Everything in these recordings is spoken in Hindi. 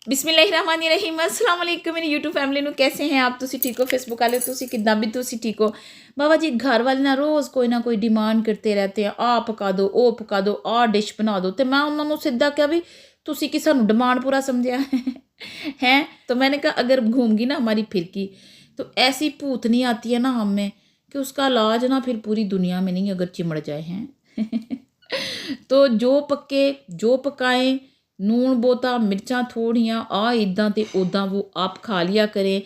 बिस्मिल्लाहिर्रहमानिर्रहीम अस्सलाम वालेकुम मेरी यूट्यूब फैमिली ਨੂੰ कैसे हैं आप ਤੁਸੀਂ ठीक हो फेसबुक वाले ਤੁਸੀਂ कितना भी ਤੁਸੀਂ ठीक हो बाबा जी घर वाले ना रोज़ कोई ना कोई डिमांड करते रहते हैं आ पका दो ओ पका दो आ डिश बना दो तो मैं उन्होंने सीधा क्या भी ਤੁਸੀਂ कि सानू डिमांड पूरा समझा है तो मैंने कहा अगर घूमगी ना हमारी फिरकी तो ऐसी भूतनी आती है ना हमें कि उसका इलाज ना फिर पूरी दुनिया में नहीं अगर चिमड़ जाए हैं तो जो पक्के जो पकाएं नून बोता मिर्चा थोड़ियाँ आ इदा तो उदा वो आप खा लिया करें।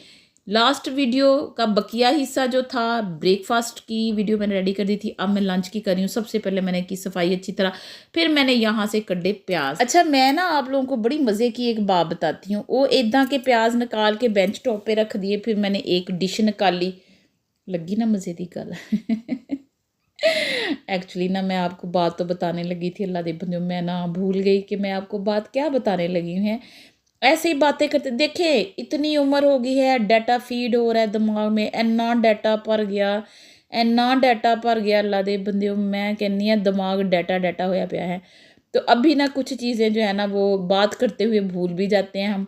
लास्ट वीडियो का बकिया हिस्सा जो था ब्रेकफास्ट की वीडियो मैंने रेडी कर दी थी, अब मैं लंच की कर रही हूँ। सबसे पहले मैंने की सफाई अच्छी तरह, फिर मैंने यहाँ से कड्डे प्याज। अच्छा मैं ना आप लोगों को बड़ी मज़े की एक बात बताती हूँ। वो इदा के प्याज निकाल के बेंच टॉप पे रख दिए, फिर मैंने एक डिश निकाली, लगी ना मज़े की गल एक्चुअली ना मैं आपको बात तो बताने लगी थी, अल्लाह दे बंदे मैं ना भूल गई कि मैं आपको बात क्या बताने लगी हूँ। ऐसे ही बातें करते देखे, इतनी उम्र हो गई है, डाटा फीड हो रहा है दिमाग में, इन्ना डाटा भर गया, इन्ना डाटा भर गया अल्लाह दे बंदे मैं कहनी हाँ दिमाग डाटा डाटा होया पिया है। तो अभी ना कुछ चीज़ें जो है ना वो बात करते हुए भूल भी जाते हैं हम।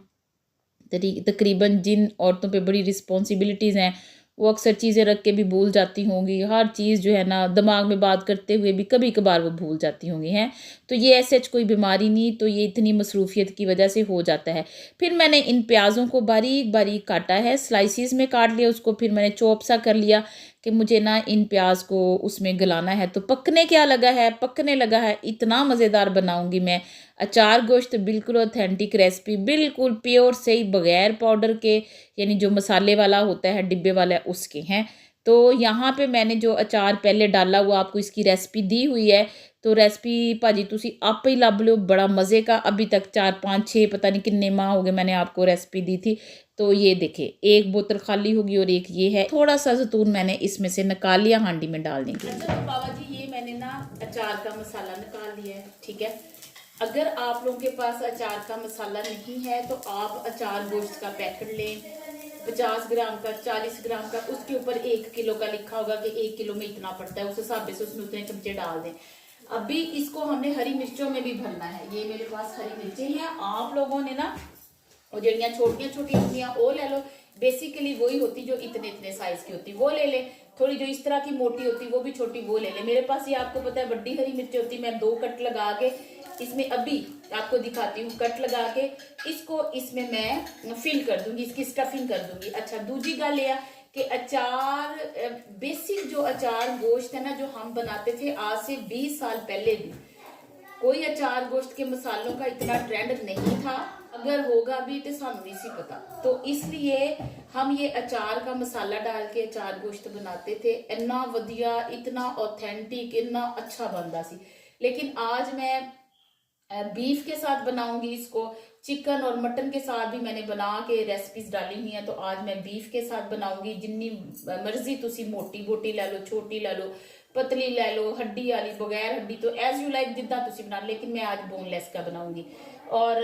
तकरीबन जिन औरतों पे बड़ी रिस्पॉन्सिबिलिटीज़ हैं वो अक्सर चीज़ें रख के भी भूल जाती होंगी, हर चीज़ जो है ना दिमाग में बात करते हुए भी कभी कभार वो भूल जाती होंगी हैं। तो ये ऐसे कोई बीमारी नहीं, तो ये इतनी मसरूफियत की वजह से हो जाता है। फिर मैंने इन प्याज़ों को बारीक बारीक काटा है, स्लाइसिस में काट लिया उसको, फिर मैंने चॉप सा कर लिया कि मुझे ना इन प्याज को उसमें गलाना है। तो पकने क्या लगा है, पकने लगा है, इतना मज़ेदार बनाऊंगी मैं अचार गोश्त, बिल्कुल ऑथेंटिक रेसिपी, बिल्कुल प्योर सही, बगैर पाउडर के, यानी जो मसाले वाला होता है डिब्बे वाला उसके हैं। तो यहाँ पे मैंने जो अचार पहले डाला हुआ आपको इसकी रेसिपी दी हुई है। तो रेसिपी भाजी तुसी आप ही लभ लो, बड़ा मज़े का। अभी तक 4 5 6 पता नहीं कितने माह हो गए मैंने आपको रेसिपी दी थी। तो ये देखे एक बोतल खाली होगी और एक ये है। थोड़ा सा जैतून मैंने इसमें से निकाल लिया हांडी में डालने के लिए। अच्छा तो बाबा जी ये मैंने ना अचार का मसाला निकाल लिया है, ठीक है। अगर आप लोगों के पास अचार का मसाला नहीं है तो आप अचार गोश्त का पैकेट लें, 50 ग्राम का, 40 ग्राम का, उसके ऊपर 1 किलो का लिखा होगा कि 1 किलो में इतना पड़ता है, उस हिसाब से उसमें उतने चमचे डाल दें। अभी इसको हमने हरी मिर्चों में भी भरना है। ये मेरे पास हरी मिर्चें हैं, आप लोगों ने ना वो जड़ियाँ छोटियाँ छोटी होती वो ले लो। बेसिकली वही होती जो इतने इतने साइज की होती वो ले ले, थोड़ी जो इस तरह की मोटी होती वो भी छोटी वो ले ले। मेरे पास ये आपको पता है बड़ी हरी मिर्ची होती, मैं 2 कट लगा के इसमें अभी आपको दिखाती हूँ। कट लगा के इसको इसमें मैं फिल कर दूंगी, इसकी स्टफिंग कर दूंगी। अच्छा दूसरी गल यह कि अचार बेसिक जो अचार गोश्त है ना जो हम बनाते थे आज से 20 साल पहले भी, कोई अचार गोश्त के मसालों का इतना ट्रेंड नहीं था, अगर होगा भी तो सानू नहीं सी पता। तो इसलिए हम ये अचार का मसाला डाल के अचार गोश्त बनाते थे, इतना वधिया, इतना ऑथेंटिक, इतना अच्छा बनता सी। लेकिन आज मैं बीफ के साथ बनाऊंगी इसको, चिकन और मटन के साथ भी मैंने बना के रेसिपीज डाली हुई हैं। तो आज मैं बीफ के साथ बनाऊंगी। जिन्नी मर्जी तुसी मोटी बोटी ले लो, छोटी ले लो, पतली ले लो, हड्डी वाली, बगैर हड्डी, तो एज यू लाइक जिदा तुसी बना। लेकिन मैं आज बोनलेस का बनाऊंगी। और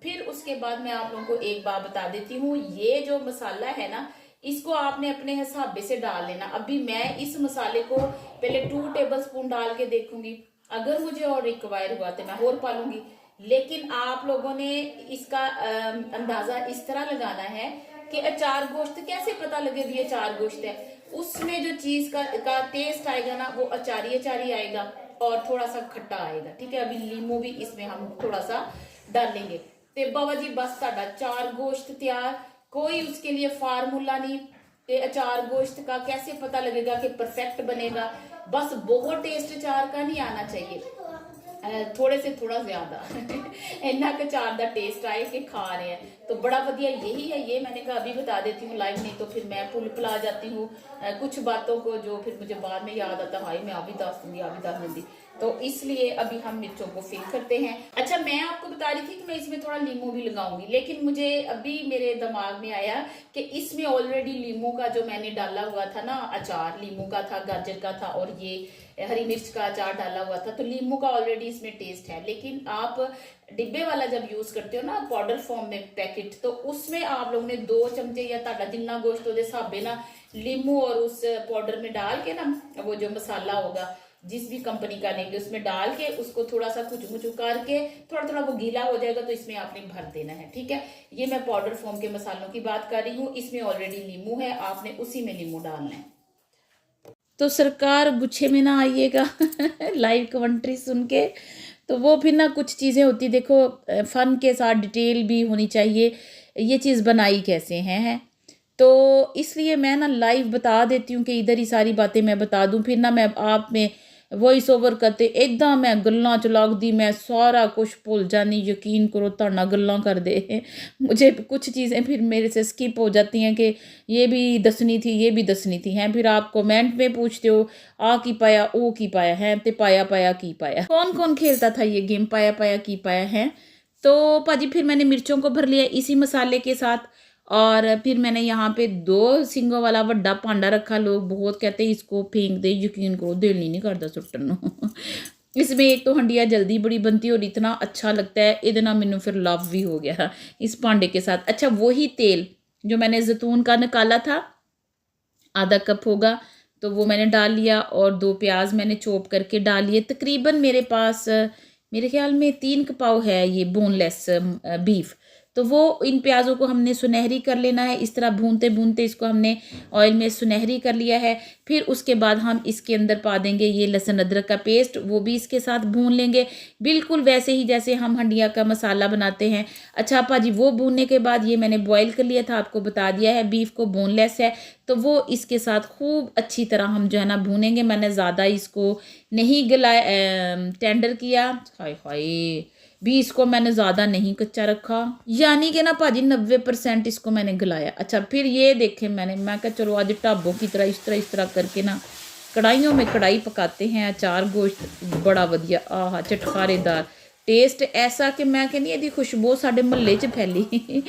फिर उसके बाद मैं आप लोगों को एक बात बता देती हूँ, ये जो मसाला है ना इसको आपने अपने हिसाब से डाल लेना। अभी मैं इस मसाले को पहले 2 टेबल स्पून डाल के देखूंगी, अगर मुझे और रिक्वायर हुआ तो मैं और पालूंगी। लेकिन आप लोगों ने इसका अंदाजा इस तरह लगाना है कि अचार गोश्त कैसे पता लगे भी अचार गोश्त है। उसमें जो चीज का टेस्ट आएगा ना वो अचारी अचारी आएगा और थोड़ा सा खट्टा आएगा, ठीक है। अभी लीमू भी इसमें हम थोड़ा सा डालेंगे। तो बाबा जी बस साडा अचार गोश्त तैयार, कोई उसके लिए फार्मूला नहीं। अचार गोश्त का कैसे पता लगेगा कि परफेक्ट बनेगा, बस बहुत टेस्ट अचार का नहीं आना चाहिए, थोड़े से थोड़ा ज्यादा इन्ना अचार का टेस्ट आए कि खा रहे हैं तो बड़ा वधिया यही है। ये मैंने कहा अभी बता देती हूँ लाइव, नहीं तो फिर मैं पुल पुला जाती हूँ कुछ बातों को जो फिर मुझे बाद में याद आता, हाई मैं अभी दस दूंगी अभी दस दूंगी। तो इसलिए अभी हम मिर्चों को फिल करते हैं। अच्छा मैं आपको बता रही थी कि मैं इसमें थोड़ा लीमू भी लगाऊंगी, लेकिन मुझे अभी मेरे दिमाग में आया कि इसमें ऑलरेडी लीमू का जो मैंने डाला हुआ था ना अचार, लीमू का था, गाजर का था और ये हरी मिर्च का अचार डाला हुआ था, तो लीमू का ऑलरेडी इसमें टेस्ट है। लेकिन आप डिब्बे वाला जब यूज करते हो ना पाउडर फॉर्म में पैकेट, तो उसमें आप लोगों ने 2 चमचे या ताड़ा जिन्ना गोश्त उहदे हिसाबे ना लीमू और उस पाउडर में डाल के ना वो जो मसाला होगा जिस भी कंपनी का लेंगे उसमें डाल के उसको थोड़ा सा कुचमुचू करके थोड़ा थोड़ा वो गीला हो जाएगा तो इसमें आपने भर देना है, ठीक है। ये मैं पाउडर फॉर्म के मसालों की बात कर रही हूँ। इसमें ऑलरेडी नींबू है, आपने उसी में नींबू डालना है। तो सरकार गुच्छे में ना आइएगा लाइव कमेंट्री सुन के, तो वो फिर ना कुछ चीज़ें होती, देखो फ़न के साथ डिटेल भी होनी चाहिए, ये चीज़ बनाई कैसे है। तो इसलिए मैं ना लाइव बता देती हूँ कि इधर ही सारी बातें मैं बता दूँ, फिर ना मैं आप में वॉइस ओवर करते इदा मैं गल्लां च लगदी, मैं सारा कुछ भुल जानी, यकीन करो तुहाडे नाल गल्लां करदे मुझे कुछ चीज़ें फिर मेरे से स्किप हो जाती हैं कि ये भी दसनी थी, ये भी दसनी थी हैं। फिर आप कमेंट में पूछते हो आ की पाया, ओ की पाया है, ते पाया पाया की पाया, कौन कौन खेलता था ये गेम पाया पाया की पाया है। तो भाजी फिर मैंने मिर्चों को भर लिया इसी मसाले के साथ, और फिर मैंने यहाँ पे 2 सींगों वाला बड़ा भांडा रखा। लोग बहुत कहते हैं इसको फेंक दे, यकीन करो दिल नहीं करता सुट्टन इसमें एक तो हंडिया जल्दी बड़ी बनती है और इतना अच्छा लगता है, इधर ना मैनू फिर लव भी हो गया इस भांडे के साथ। अच्छा वही तेल जो मैंने जैतून का निकाला था, आधा कप होगा, तो वो मैंने डाल लिया, और 2 प्याज मैंने चॉप करके डाल लिए। तकरीबन मेरे पास मेरे ख्याल में 3 पाव है ये बोनलेस बीफ। तो वो इन प्याज़ों को हमने सुनहरी कर लेना है, इस तरह भूनते भूनते इसको हमने ऑयल में सुनहरी कर लिया है। फिर उसके बाद हम इसके अंदर पा देंगे ये लहसुन अदरक का पेस्ट, वो भी इसके साथ भून लेंगे, बिल्कुल वैसे ही जैसे हम हंडिया का मसाला बनाते हैं। अच्छा पाजी वो भूनने के बाद ये मैंने बॉयल कर लिया था, आपको बता दिया है, बीफ को बोनलेस है, तो वो इसके साथ खूब अच्छी तरह हम जो है ना भूनेंगे। मैंने ज़्यादा इसको नहीं गलाया, टेंडर किया, हाय हाय भी इसको मैंने ज़्यादा नहीं कच्चा रखा, यानी कि ना भाजी 90% इसको मैंने गलाया। अच्छा फिर ये देखें मैं कहा चलो आज ढाबों की तरह इस तरह करके ना कढ़ाइयों में कढ़ाई पकाते हैं। अचार गोश्त बड़ा वधिया, आह चटखारेदार टेस्ट ऐसा कि मैं कहनी यदि खुशबू साढ़े महल्ले च फैली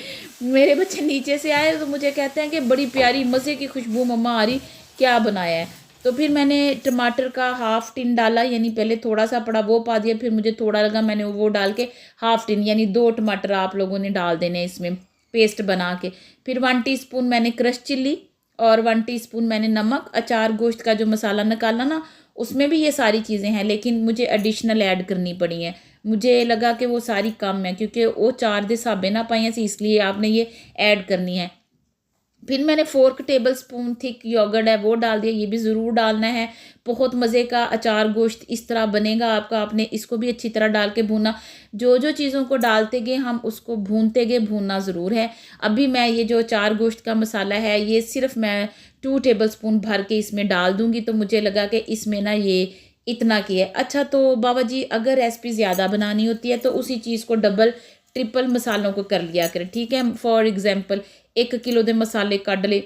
मेरे बच्चे नीचे से आए तो मुझे कहते हैं कि बड़ी प्यारी मज़े की खुशबू मम्मा आ रही, क्या बनाया है। तो फिर मैंने टमाटर का हाफ टिन डाला, यानी पहले थोड़ा सा पड़ा वो पा दिया, फिर मुझे थोड़ा लगा, मैंने वो डाल के हाफ टिन यानी 2 टमाटर आप लोगों ने डाल देने इसमें पेस्ट बना के। फिर 1 टीस्पून मैंने क्रश चिल्ली और 1 टीस्पून मैंने नमक। अचार गोश्त का जो मसाला निकाला ना उसमें भी ये सारी चीज़ें हैं, लेकिन मुझे एडिशनल ऐड करनी पड़ी हैं। मुझे लगा कि वो सारी कम है क्योंकि वो 4 दे साबे ना पाई सी, इसलिए आपने ये ऐड करनी है। फिर मैंने 4 टेबल स्पून थिक योगर्ट है वो डाल दिया, ये भी ज़रूर डालना है। बहुत मज़े का अचार गोश्त इस तरह बनेगा आपका। आपने इसको भी अच्छी तरह डाल के भूना, जो जो चीज़ों को डालते गए हम उसको भूनते गए, भूनना ज़रूर है। अभी मैं ये जो अचार गोश्त का मसाला है ये सिर्फ मैं 2 टेबल स्पून भर के इसमें डाल दूँगी, तो मुझे लगा कि इसमें ना ये इतना की है। अच्छा तो बाबा जी अगर रेसिपी ज़्यादा बनानी होती है तो उसी चीज़ को डबल ट्रिपल मसालों को कर लिया करें, ठीक है। फॉर एग्जाम्पल 1 किलो के मसाले कढ़ ले,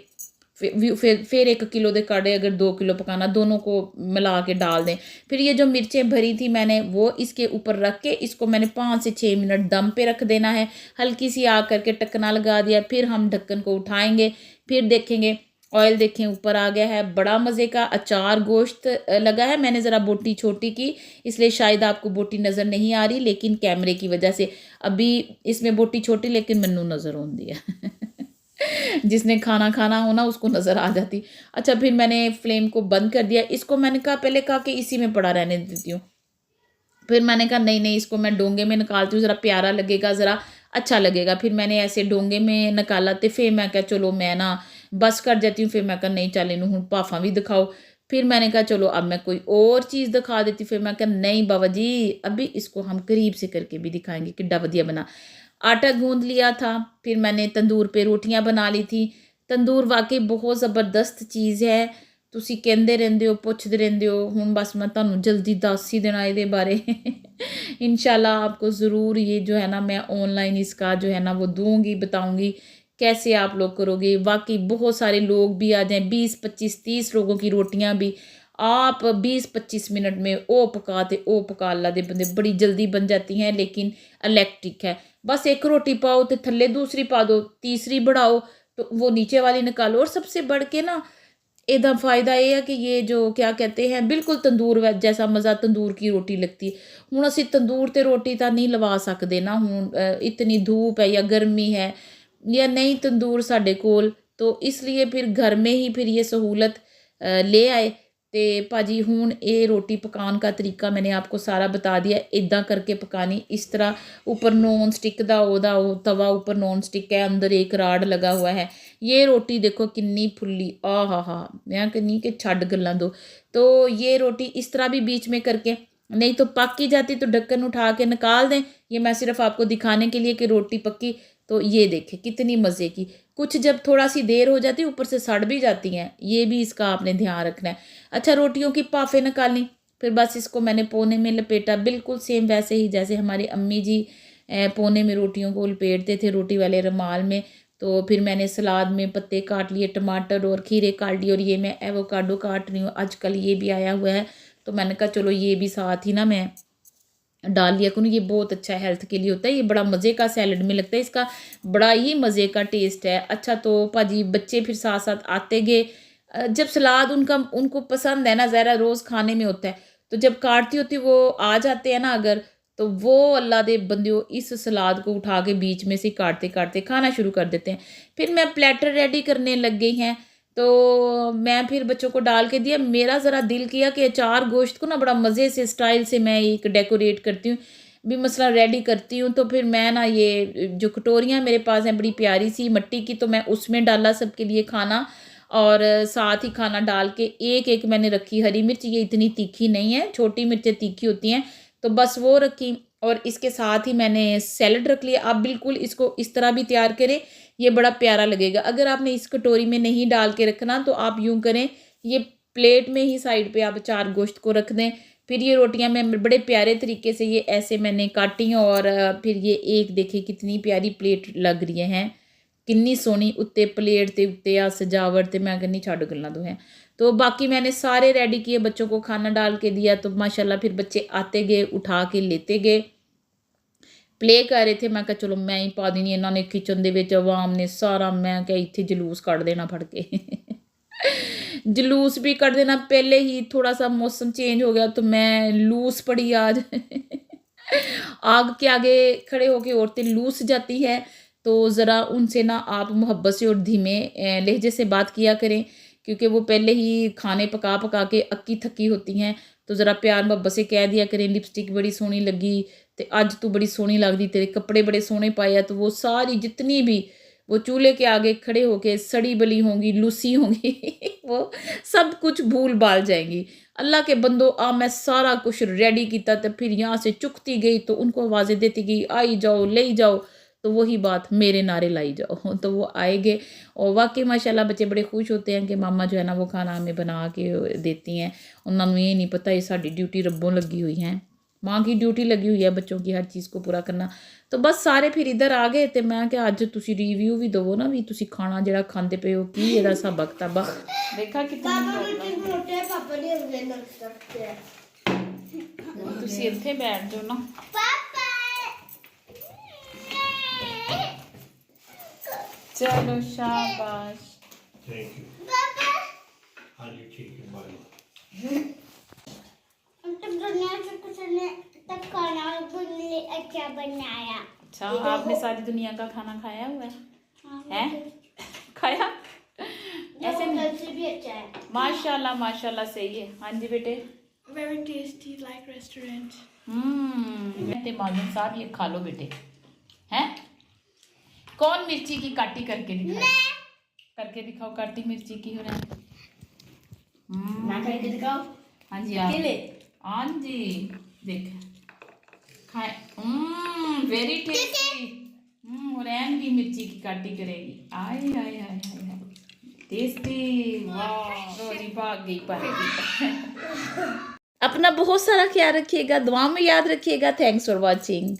फिर 1 किलो के काढ़े, अगर 2 किलो पकाना दोनों को मिला के डाल दें। फिर ये जो मिर्चें भरी थी मैंने वो इसके ऊपर रख के इसको मैंने 5 से 6 मिनट दम पे रख देना है। हल्की सी आग करके ढक्कना लगा दिया, फिर हम ढक्कन को उठाएंगे, फिर देखेंगे ऑयल देखें ऊपर आ गया है। बड़ा मज़े का अचार गोश्त लगा है। मैंने ज़रा बोटी छोटी की इसलिए शायद आपको बोटी नज़र नहीं आ रही, लेकिन कैमरे की वजह से अभी इसमें बोटी छोटी लेकिन मैनू नज़र आती है जिसने खाना खाना हो ना उसको नज़र आ जाती। अच्छा फिर मैंने फ्लेम को बंद कर दिया। इसको मैंने कहा पहले कहा कि इसी में पड़ा रहने देती हूँ, फिर मैंने कहा नहीं इसको मैं डोंगे में निकालती हूँ, ज़रा प्यारा लगेगा, ज़रा अच्छा लगेगा। फिर मैंने ऐसे डोंगे में निकाला, तो फिर मैं कहा चलो मैं ना बस कर जाती हूँ। फिर मैं कहा नहीं चल इन्हू हूँ भाफा भी दिखाओ। फिर मैंने कहा चलो अब मैं कोई और चीज़ दिखा देती। फिर मैं कहा नहीं बाबा जी अभी इसको हम करीब से करके भी दिखाएंगे किड्डा वधिया बना। आटा गूंद लिया था, फिर मैंने तंदूर पे रोटियां बना ली थी। तंदूर वाकई बहुत ज़बरदस्त चीज़ है, तुसी कहते रहंदे हो पुछते रहंदे हो, हुण बस मैं तुहानू जल्दी दस ही देना ये बारे इंशाल्लाह आपको ज़रूर ये जो है ना मैं ऑनलाइन इसका जो है ना वो दूंगी, बताऊंगी कैसे आप लोग करोगे। वाकई बहुत सारे लोग भी आ जाएं, 20 25 30 लोगों की रोटियां भी आप 20-25 मिनट में ओ पका अल्लाह दे बंदे बड़ी जल्दी बन जाती हैं। लेकिन इलेक्ट्रिक है, बस एक रोटी पाओ तो थल्ले दूसरी पा दो, तीसरी बढ़ाओ तो वो नीचे वाली निकालो। और सबसे बढ़ के ना ਇਹਦਾ फ़ायदा ये है कि ये जो क्या कहते हैं बिल्कुल तंदूर जैसा मज़ा तंदूर की रोटी लगती है। हुण असीं तंदूर ते रोटी तो नहीं लवा सकते ना, हुण इतनी धूप है या गर्मी है या नहीं तंदूर साढ़े कोल, तो इसलिए फिर घर में ही फिर ये सहूलत ले आए ਤੇ ਭਾਜੀ ਹੁਣ ਇਹ ਰੋਟੀ ਪਕਾਉਣ ਦਾ ਤਰੀਕਾ मैंने आपको सारा बता दिया। इदा करके पकानी इस तरह। ऊपर नॉन स्टिक का वो तवा, ऊपर नॉन स्टिक है, अंदर एक राड लगा हुआ है। ये रोटी देखो कितनी फुल्ली, हा मैं कहनी कि छड़ गल्लां दो। तो ये रोटी इस तरह भी बीच में करके, नहीं तो पक ही जाती तो ढक्कन उठा के निकाल दें। ये मैं सिर्फ आपको दिखाने के लिए कि रोटी पक्की। तो ये देखें कितनी मज़े की। कुछ जब थोड़ा सी देर हो जाती है ऊपर से सड़ भी जाती हैं, ये भी इसका आपने ध्यान रखना है। अच्छा, रोटियों की पाफे निकालनी, फिर बस इसको मैंने पोने में लपेटा, बिल्कुल सेम वैसे ही जैसे हमारी अम्मी जी पोने में रोटियों को लपेटते थे, रोटी वाले रुमाल में। तो फिर मैंने सलाद में पत्ते काट लिए, टमाटर और खीरे काट लिए, और ये मैं एवोकाडो काट रही हूँ। आजकल ये भी आया हुआ है तो मैंने कहा चलो ये भी साथ ही ना मैं डाल लिया करूँ। ये बहुत अच्छा हेल्थ के लिए होता है। ये बड़ा मज़े का सैलड में लगता है, इसका बड़ा ही मज़े का टेस्ट है। अच्छा, तो भाजी बच्चे फिर साथ साथ आते गए। जब सलाद उनको पसंद है ना, ज़रा रोज़ खाने में होता है, तो जब काटती होती वो आ जाते हैं ना अगर, तो वो अल्लाह दे बंदियों इस सलाद को उठा के बीच में से काटते काटते खाना शुरू कर देते हैं। फिर मैं प्लेटर रेडी करने लग गई हैं, तो मैं फिर बच्चों को डाल के दिया। मेरा ज़रा दिल किया कि अचार गोश्त को ना बड़ा मज़े से स्टाइल से मैं एक डेकोरेट करती हूँ, भी मसला रेडी करती हूँ। तो फिर मैं ना ये जो कटोरियाँ मेरे पास हैं बड़ी प्यारी सी मिट्टी की, तो मैं उसमें डाला सबके लिए खाना, और साथ ही खाना डाल के एक एक मैंने रखी हरी मिर्च। ये इतनी तीखी नहीं है, छोटी मिर्चें तीखी होती हैं, तो बस वो रखी। और इसके साथ ही मैंने सैलड रख लिया। आप बिल्कुल इसको इस तरह भी तैयार करें, ये बड़ा प्यारा लगेगा। अगर आपने इस कटोरी में नहीं डाल के रखना तो आप यूँ करें, ये प्लेट में ही साइड पे आप अचार गोश्त को रख दें। फिर ये रोटियां मैं बड़े प्यारे तरीके से ये ऐसे मैंने काटी, और फिर ये एक देखे कितनी प्यारी प्लेट लग रही हैं, कितनी सोहनी उत्ते प्लेट के उत्ते आ सजावट। तो मैं कहनी छड़ गल्लां दो हैं। तो बाकी मैंने सारे रेडी किए, बच्चों को खाना डाल के दिया। तो माशाल्लाह फिर बच्चे आते गए, उठा के लेते गए, प्ले कर रहे थे। मैं कहा चलो मैं ही पा देनी। इन्होंने किचन दे विच आवाम ने सारा, मैं क्या इत्थे जलूस कढ़ देना फड़ के जलूस भी कढ़ देना। पहले ही थोड़ा सा मौसम चेंज हो गया तो मैं लूस पड़ी आज आग के आगे खड़े होके औरतें लूस जाती है, तो ज़रा उनसे ना आप मोहब्बत से और धीमे लहजे से बात किया करें, क्योंकि वो पहले ही खाने पका पका के अक्की थकी होती हैं। तो ज़रा प्यार मोहब्बत से कह दिया करें, लिपस्टिक बड़ी सोहनी लगी, तो अज तू बड़ी सोहनी लगदी, तेरे कपड़े बड़े सोहने पाए आ। तो वो सारी जितनी भी वो चूल्हे के आगे खड़े होके सड़ी बली होंगी, लूसी होंगी वो सब कुछ भूल भाल जाएंगी। अल्लाह के बंदो, मैं सारा कुछ रेडी किया, तो फिर यहाँ से चुकती गई तो उनको आवाज़ें देती गई, आई जाओ ले जाओ। तो वही बात, मेरे नारे लाई जाओ तो वो आएंगे। और वाकई माशाल्लाह बच्चे बड़े खुश होते हैं कि मामा जो है ना वो खाना हमें बना के देती हैं। उन्होंने ये नहीं पता ये साड़ी ड्यूटी रब्बों लगी हुई है, माँ की ड्यूटी लगी हुई है बच्चों की हर चीज़ को पूरा करना। तो बस सारे फिर इधर आ गए। तो मैं क्या अज तुसी रिव्यू भी दवो ना, भी तुसी खाना जो खाते पे हो की ਇਹਦਾ सबक किताबा देखा तुसी ਇੱਥੇ बैठ जाओ ना। चलो शाबाश, थैंक यू। हाँ जी ठीक है, बाय। अच्छा बनाया। अच्छा, आपने सारी दुनिया का खाना खाया हुआ है? खाया ऐसे नहीं भी अच्छा है। माशाल्लाह माशाल्लाह, सही है। हाँ जी बेटे, Very tasty, like restaurant. बेटे माजून साहब ये खा लो बेटे। हैं कौन मिर्ची की काटी करके दिखाओ काटी मिर्ची की हो रहा है। ना करके दिखाओ। हाँ जी आप, हाँ जी देख खाए, वेरी टेस्टी। रैन भी मिर्ची की काटी करेगी, आए आए आए आए टेस्टी, वाह रोजी भाग गई पाएगी। अपना बहुत सारा ख्याल रखिएगा, दुआ में याद रखिएगा। Thanks for watching.